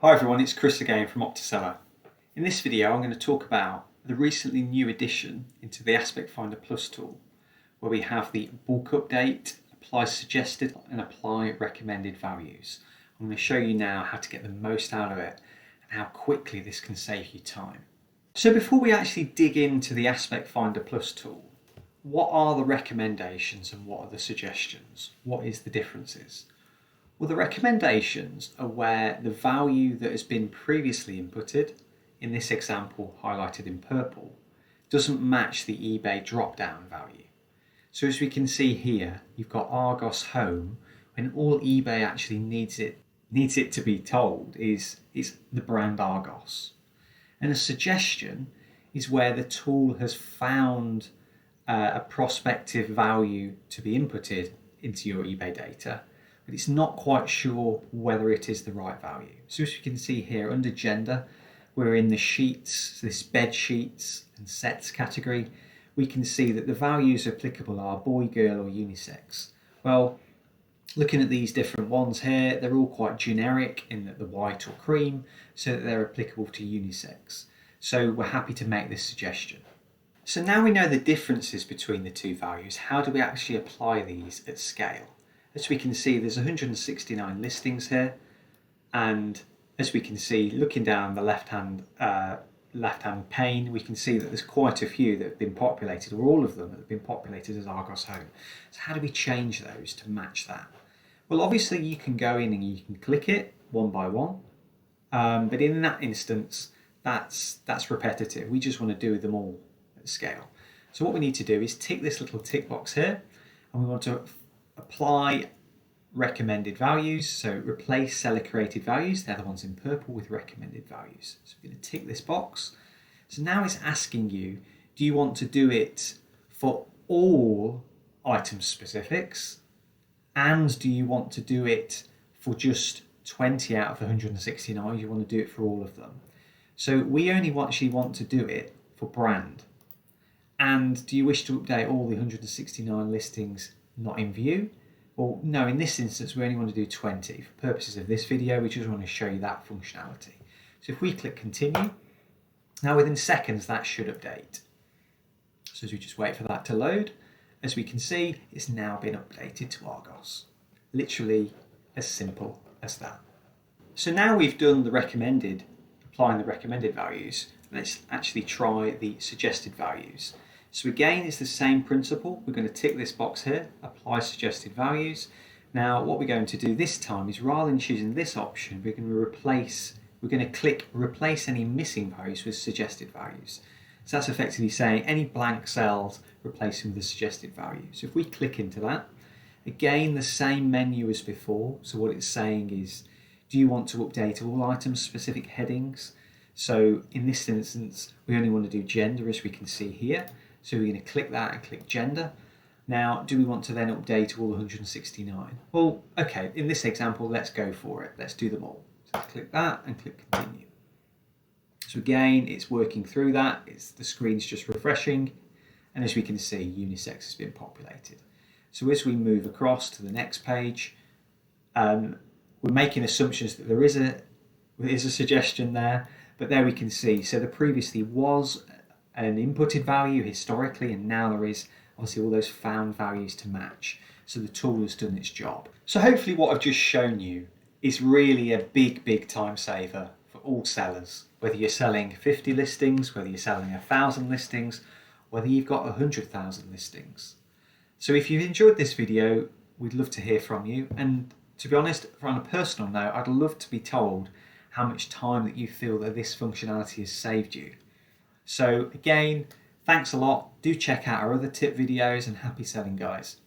Hi everyone, it's Chris again from Optiseller. In this video I'm going to talk about the recently new addition into the Aspect Finder Plus tool, where we have the bulk update, apply suggested and apply recommended values. I'm going to show you now how to get the most out of it and how quickly this can save you time. So before we actually dig into the Aspect Finder Plus tool, what are the recommendations and what are the suggestions? What is the differences? Well, the recommendations are where the value that has been previously inputted, in this example highlighted in purple, doesn't match the eBay drop-down value. So as we can see here, you've got Argos Home, when all eBay actually needs it to be told is the brand Argos. And a suggestion is where the tool has found a prospective value to be inputted into your eBay data, but it's not quite sure whether it is the right value. So as you can see here, under gender, we're in the sheets, this bed sheets and sets category. We can see that the values applicable are boy, girl or unisex. Well, looking at these different ones here, they're all quite generic in that the white or cream, so that they're applicable to unisex. So we're happy to make this suggestion. So now we know the differences between the two values, how do we actually apply these at scale? As we can see, there's 169 listings here, and as we can see, looking down the left-hand pane, we can see that there's quite a few that have been populated, or all of them that have been populated as Argos Home. So how do we change those to match that? Well, obviously you can go in and you can click it one by one, but in that instance, that's repetitive. We just want to do them all at scale. So what we need to do is tick this little tick box here, and we want to apply recommended values. So replace seller created values, they're the ones in purple, with recommended values. So we're going to tick this box. So now it's asking you, do you want to do it for all item specifics, and do you want to do it for just 20 out of the 169? You want to do it for all of them. So we only actually want to do it for brand. And do you wish to update all the 169 listings not in view? Well, no, in this instance we only want to do 20. For purposes of this video, we just want to show you that functionality. So if we click continue, now within seconds that should update. So as we just wait for that to load, as we can see, it's now been updated to Argos. Literally as simple as that. So now we've done the recommended, applying the recommended values, let's actually try the suggested values. So again, it's the same principle. We're going to tick this box here, apply suggested values. Now, what we're going to do this time is, rather than choosing this option, we're going to click replace any missing values with suggested values. So that's effectively saying any blank cells, replace them with a suggested value. So if we click into that, again, the same menu as before. So what it's saying is, do you want to update all items specific headings? So in this instance, we only want to do gender, as we can see here. So we're going to click that and click gender. Now, do we want to then update all 169? Well, okay, in this example, let's go for it. Let's do them all. So click that and click continue. So again, it's working through that. The screen's just refreshing. And as we can see, unisex has been populated. So as we move across to the next page, we're making assumptions that there is a suggestion there, but there we can see. So there previously was an inputted value historically, and now there is obviously all those found values to match. So the tool has done its job. So hopefully what I've just shown you is really a big time saver for all sellers, whether you're selling 50 listings, whether you're selling 1,000 listings, whether you've got 100,000 listings. So if you've enjoyed this video, we'd love to hear from you. And to be honest, on a personal note, I'd love to be told how much time that you feel that this functionality has saved you. So again, thanks a lot. Do check out our other tip videos, and happy selling, guys.